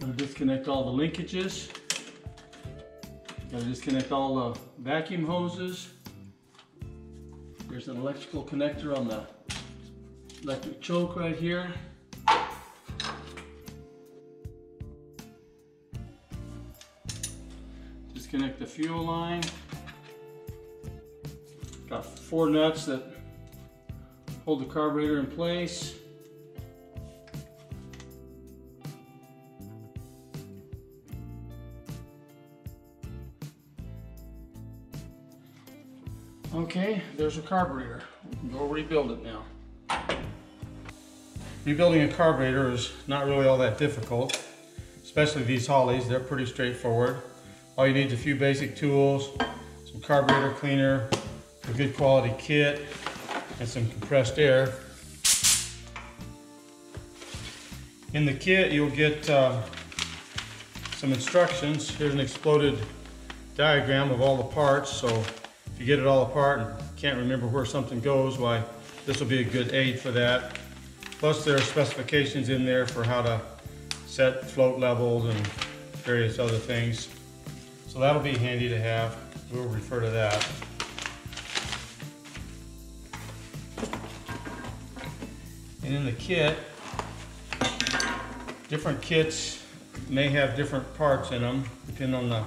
Gotta disconnect all the linkages. Gotta disconnect all the vacuum hoses. There's an electrical connector on the electric choke right here. Disconnect the fuel line. Got 4 nuts that hold the carburetor in place. Okay, there's a carburetor. We can go rebuild it now. Rebuilding a carburetor is not really all that difficult, especially these Holleys. They're pretty straightforward. All you need is a few basic tools, some carburetor cleaner, a good quality kit, and some compressed air. In the kit, you'll get some instructions. Here's an exploded diagram of all the parts, so if you get it all apart and can't remember where something goes, why, this will be a good aid for that. Plus there are specifications in there for how to set float levels and various other things. So that'll be handy to have. We'll refer to that. And in the kit, different kits may have different parts in them, depending on the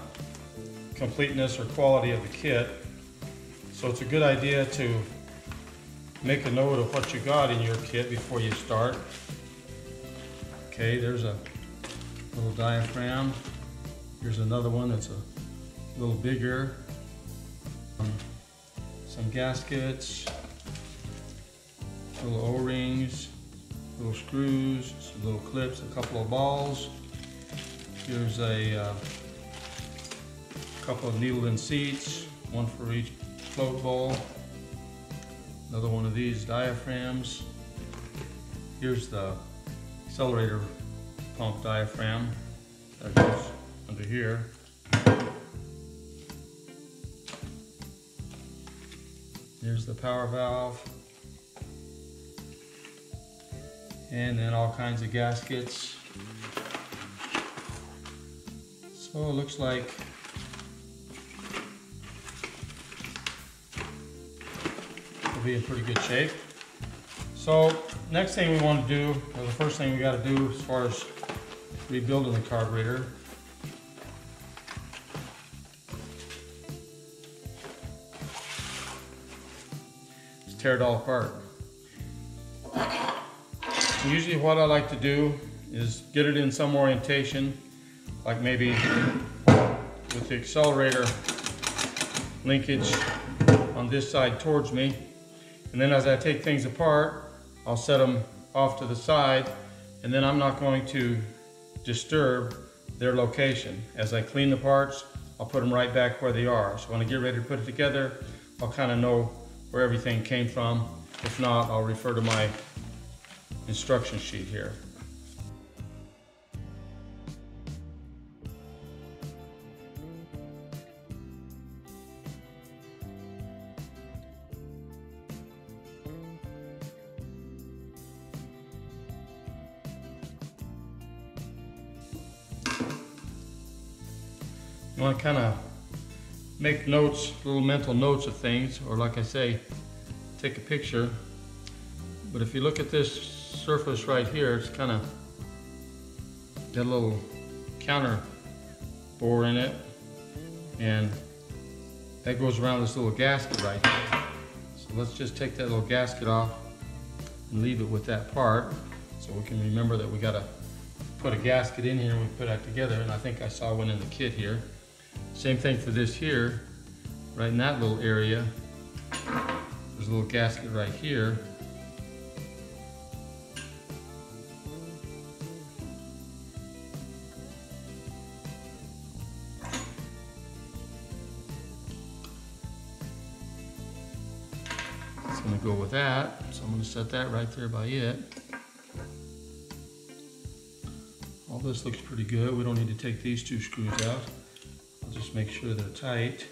completeness or quality of the kit. So it's a good idea to make a note of what you got in your kit before you start. Okay, there's a little diaphragm. Here's another one that's a little bigger. Some gaskets, little O-rings, little screws, some little clips, a couple of balls. Here's a couple of needle-in seats, one for each float bowl. Another one of these diaphragms. Here's the accelerator pump diaphragm that goes under here. Here's the power valve. And then all kinds of gaskets. So it looks like it'll be in pretty good shape. So next thing we want to do, or the first thing we got to do as far as rebuilding the carburetor, is tear it all apart. Usually what I like to do is get it in some orientation, like maybe with the accelerator linkage on this side towards me. And then as I take things apart, I'll set them off to the side, and then I'm not going to disturb their location. As I clean the parts, I'll put them right back where they are. So when I get ready to put it together, I'll kind of know where everything came from. If not, I'll refer to my instruction sheet here. You want to kind of make notes, little mental notes of things, or like I say, take a picture. But if you look at this surface right here, it's kind of got a little counter bore in it, and that goes around this little gasket right here. So let's just take that little gasket off and leave it with that part, so we can remember that we got to put a gasket in here and we put that together. And I think I saw one in the kit here. Same thing for this here, right in that little area. There's a little gasket right here. It's going to go with that, so I'm going to set that right there by it. All this looks pretty good. We don't need to take these two screws out. I'll just make sure they're tight.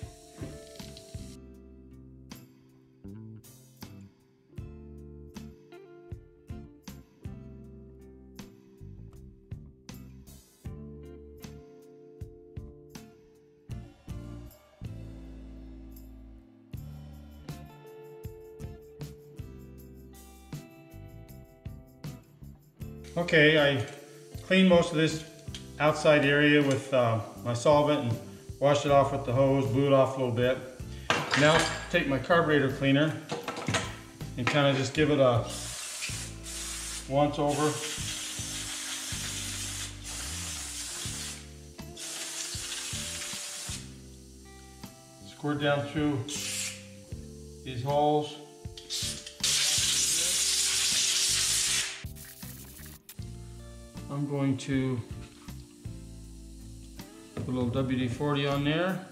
Okay, I cleaned most of this outside area with my solvent and washed it off with the hose, blew it off a little bit. Now take my carburetor cleaner and kind of just give it a once over. Squirt down through these holes. I'm going to put a little WD-40 on there.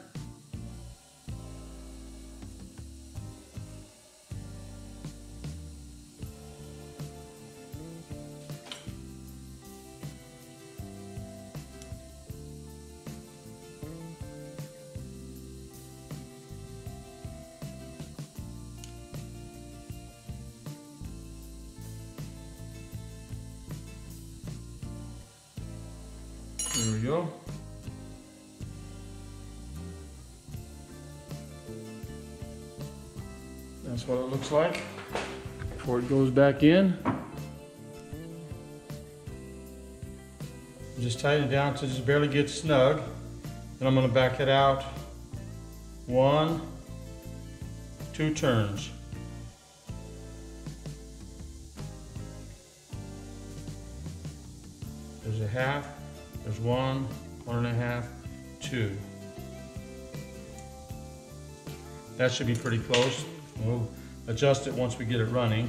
There we go. That's what it looks like before it goes back in. Just tighten it down to just barely get snug. Then I'm going to back it out 1, 2 turns. There's a half. There's 1, 1.5, 2. That should be pretty close. We'll adjust it once we get it running.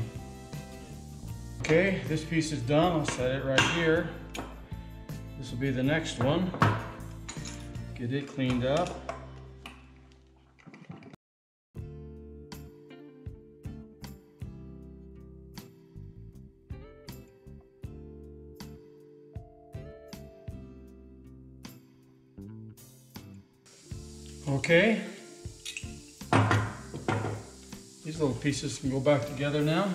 Okay, this piece is done. I'll set it right here. This will be the next one. Get it cleaned up. Okay, these little pieces can go back together now.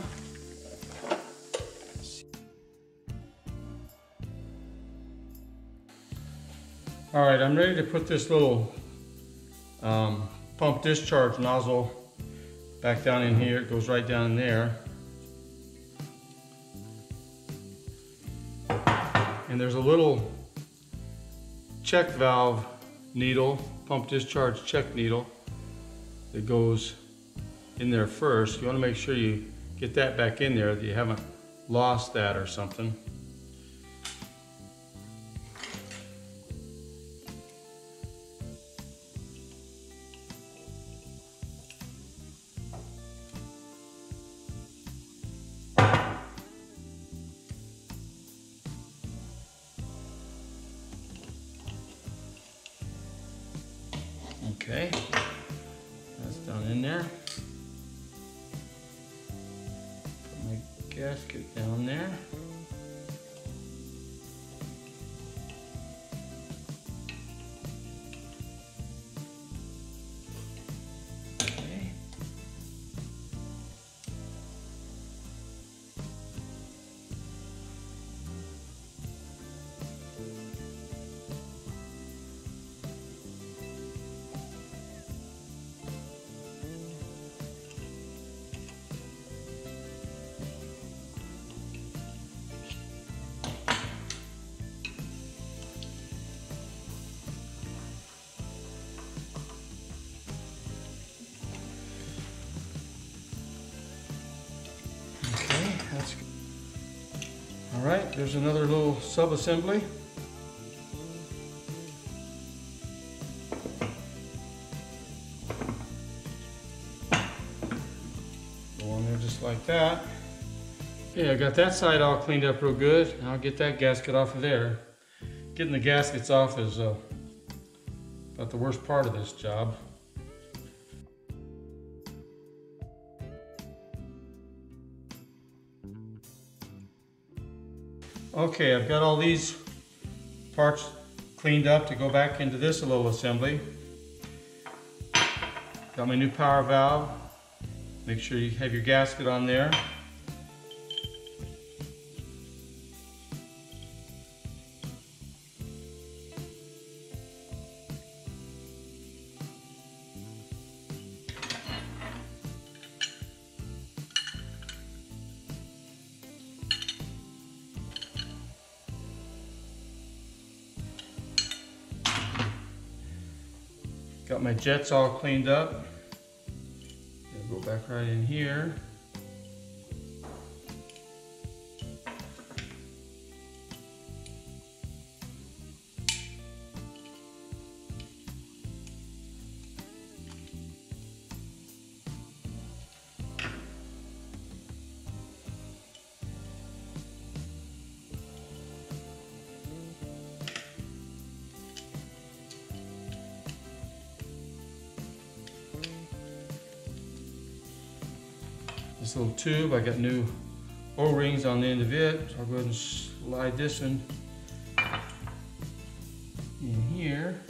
All right, I'm ready to put this little pump discharge nozzle back down in here. It goes right down in there. And there's a little check valve needle, pump discharge check needle, that goes in there first. You want to make sure you get that back in there, that you haven't lost that or something. Okay, that's down in there. Put my gasket down there. Okay. That's good. All right, there's another little sub-assembly. Go on there just like that. Okay, I got that side all cleaned up real good. And I'll get that gasket off of there. Getting the gaskets off is about the worst part of this job. Okay, I've got all these parts cleaned up to go back into this little assembly. Got my new power valve. Make sure you have your gasket on there. Got my jets all cleaned up. Go back right in here. This little tube, I got new O-rings on the end of it, so I'll go ahead and slide this one in here.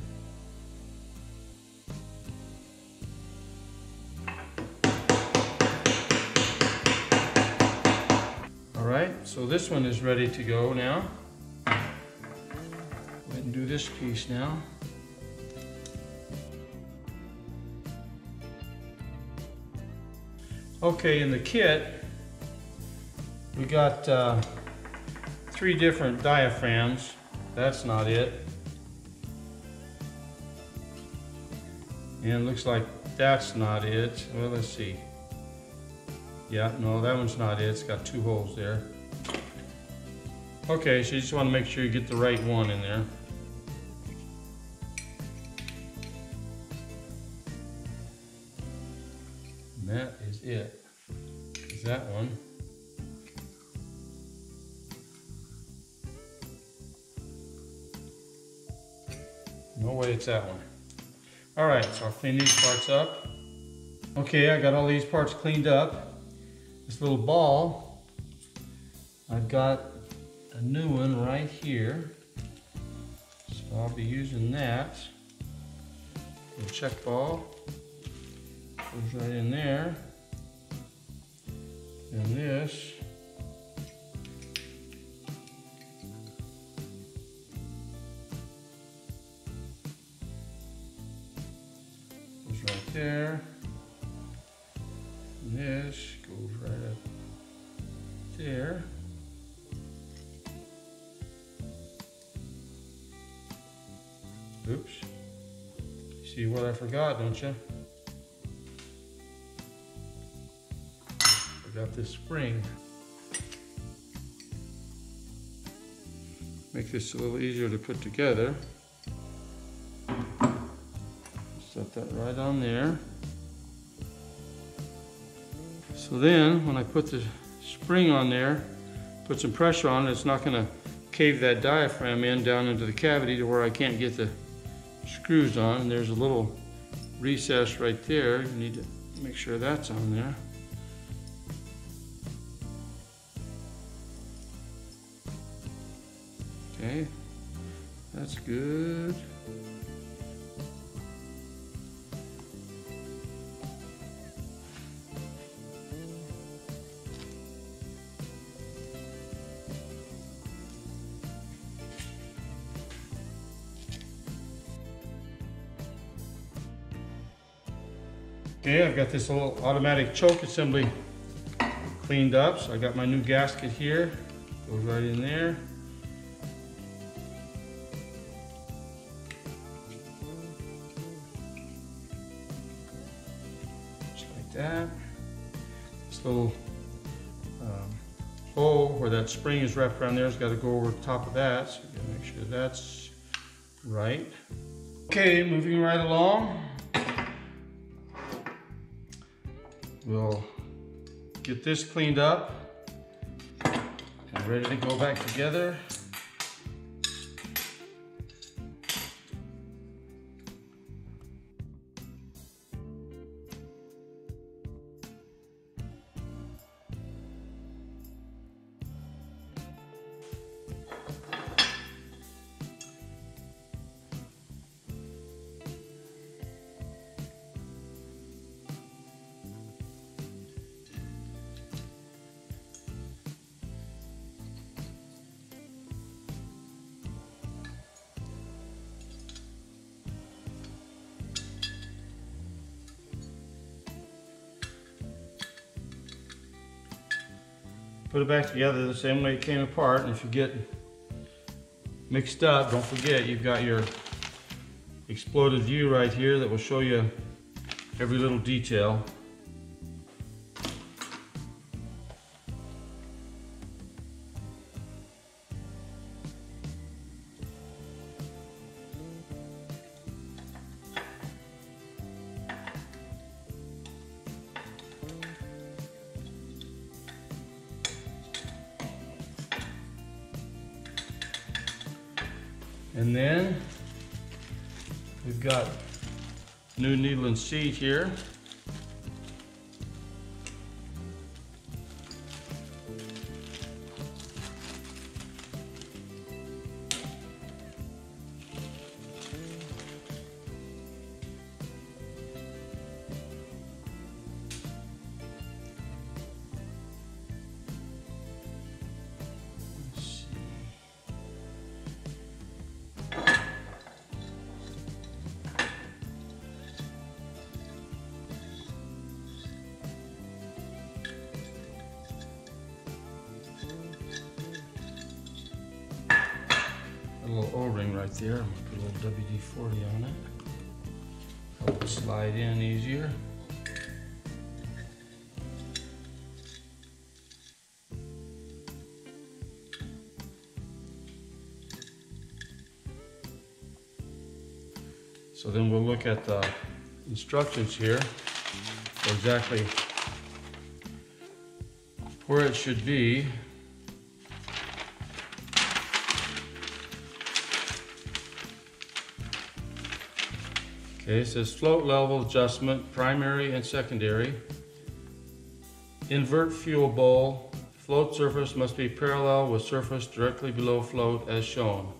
All right, so this one is ready to go now. Go ahead and do this piece now. Okay, in the kit, we got 3 different diaphragms. That's not it. And it looks like that's not it. Well, let's see. Yeah, no, that one's not it. It's got 2 holes there. Okay, so you just want to make sure you get the right one in there. And that is it. Is that one. No way it's that one. All right, so I'll clean these parts up. Okay, I got all these parts cleaned up. This little ball, I've got a new one right here. So I'll be using that. The check ball goes right in there. And this goes right there. And this goes right up there. Oops. See what I forgot, don't you? Got this spring. Make this a little easier to put together. Set that right on there. So then when I put the spring on there, put some pressure on it, it's not going to cave that diaphragm in down into the cavity to where I can't get the screws on. And there's a little recess right there. You need to make sure that's on there. Okay, that's good. Okay, I've got this little automatic choke assembly cleaned up. So I got my new gasket here, goes right in there. That. This little hole where that spring is wrapped around there has got to go over the top of that, so you gotta make sure that's right. Okay, moving right along. We'll get this cleaned up and ready to go back together. Put it back together the same way it came apart, and if you get mixed up, don't forget you've got your exploded view right here that will show you every little detail. And then we've got new needle and seat here. A little O-ring right there. I'm gonna put a little WD-40 on it. Help it slide in easier. So then we'll look at the instructions here for exactly where it should be. Okay, it says float level adjustment, primary and secondary. Invert fuel bowl. Float surface must be parallel with surface directly below float as shown.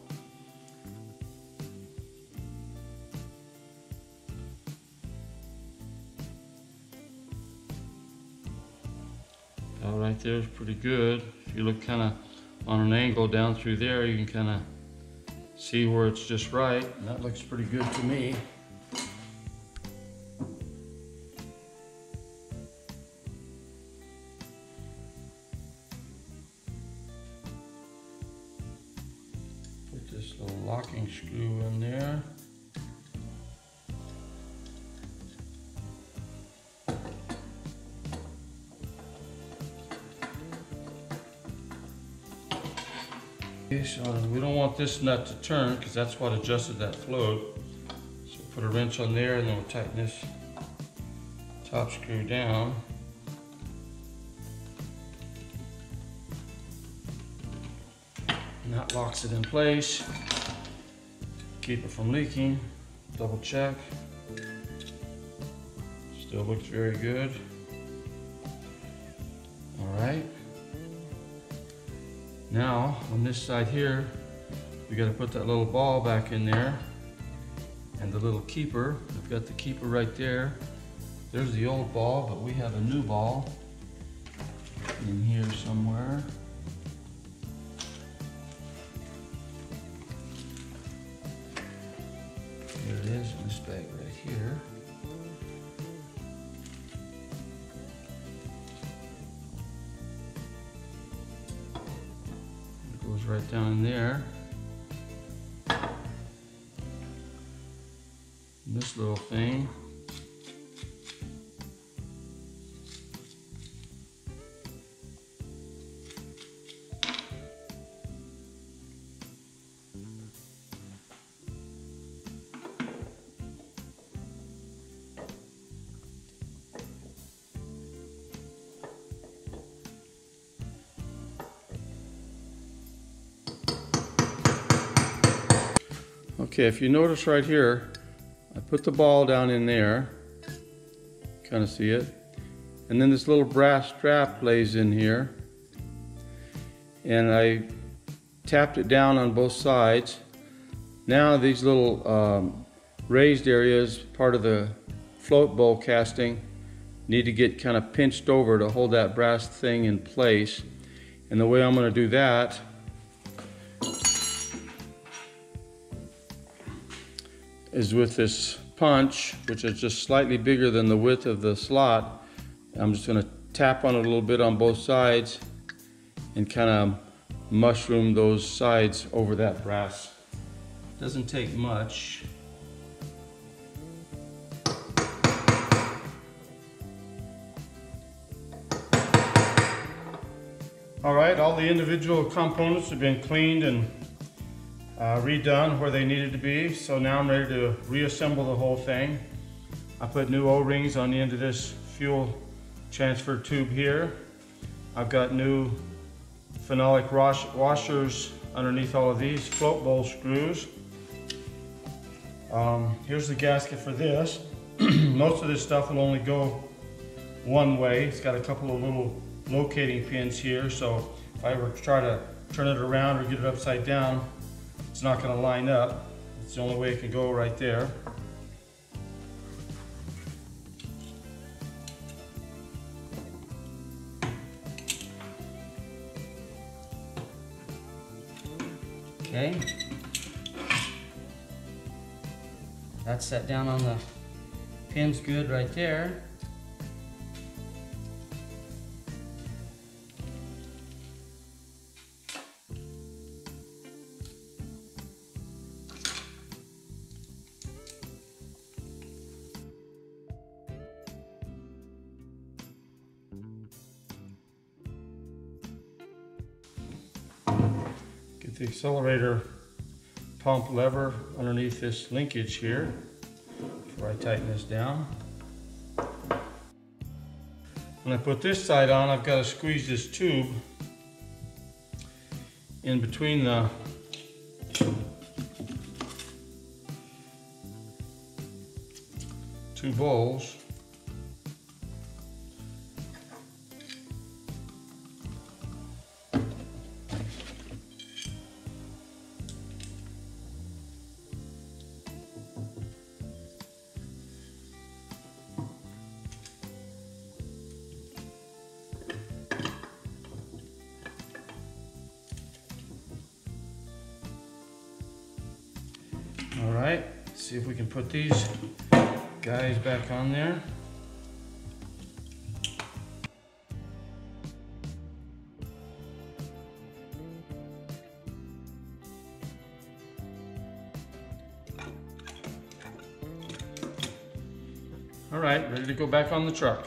That right there is pretty good. If you look kind of on an angle down through there, you can kind of see where it's just right. And that looks pretty good to me. This little locking screw in there. Okay, so we don't want this nut to turn because that's what adjusted that float. So put a wrench on there and then we'll tighten this top screw down. And that locks it in place. Keep it from leaking. Double check. Still looks very good. All right. Now on this side here, we got to put that little ball back in there and the little keeper. I've got the keeper right there. There's the old ball, but we have a new ball in here somewhere. Here it is in this bag right here. It goes right down in there. And this little thing. Okay, if you notice right here, I put the ball down in there, kind of see it, and then this little brass strap lays in here, and I tapped it down on both sides. Now these little raised areas, part of the float bowl casting, need to get kind of pinched over to hold that brass thing in place. And the way I'm going to do that is with this punch, which is just slightly bigger than the width of the slot. I'm just going to tap on it a little bit on both sides and kind of mushroom those sides over that brass. Doesn't take much. All right, all the individual components have been cleaned and redone where they needed to be. So now I'm ready to reassemble the whole thing. I put new O-rings on the end of this fuel transfer tube here. I've got new phenolic washers underneath all of these float bowl screws. Here's the gasket for this. Most of this stuff will only go one way. It's got a couple of little locating pins here, so if I ever try to turn it around or get it upside down, it's not going to line up. It's the only way it can go, right there. Okay, that's set down on the pins good right there. Get the accelerator pump lever underneath this linkage here before I tighten this down. When I put this side on, I've got to squeeze this tube in between the two bowls. All right, let's see if we can put these guys back on there. All right, ready to go back on the truck.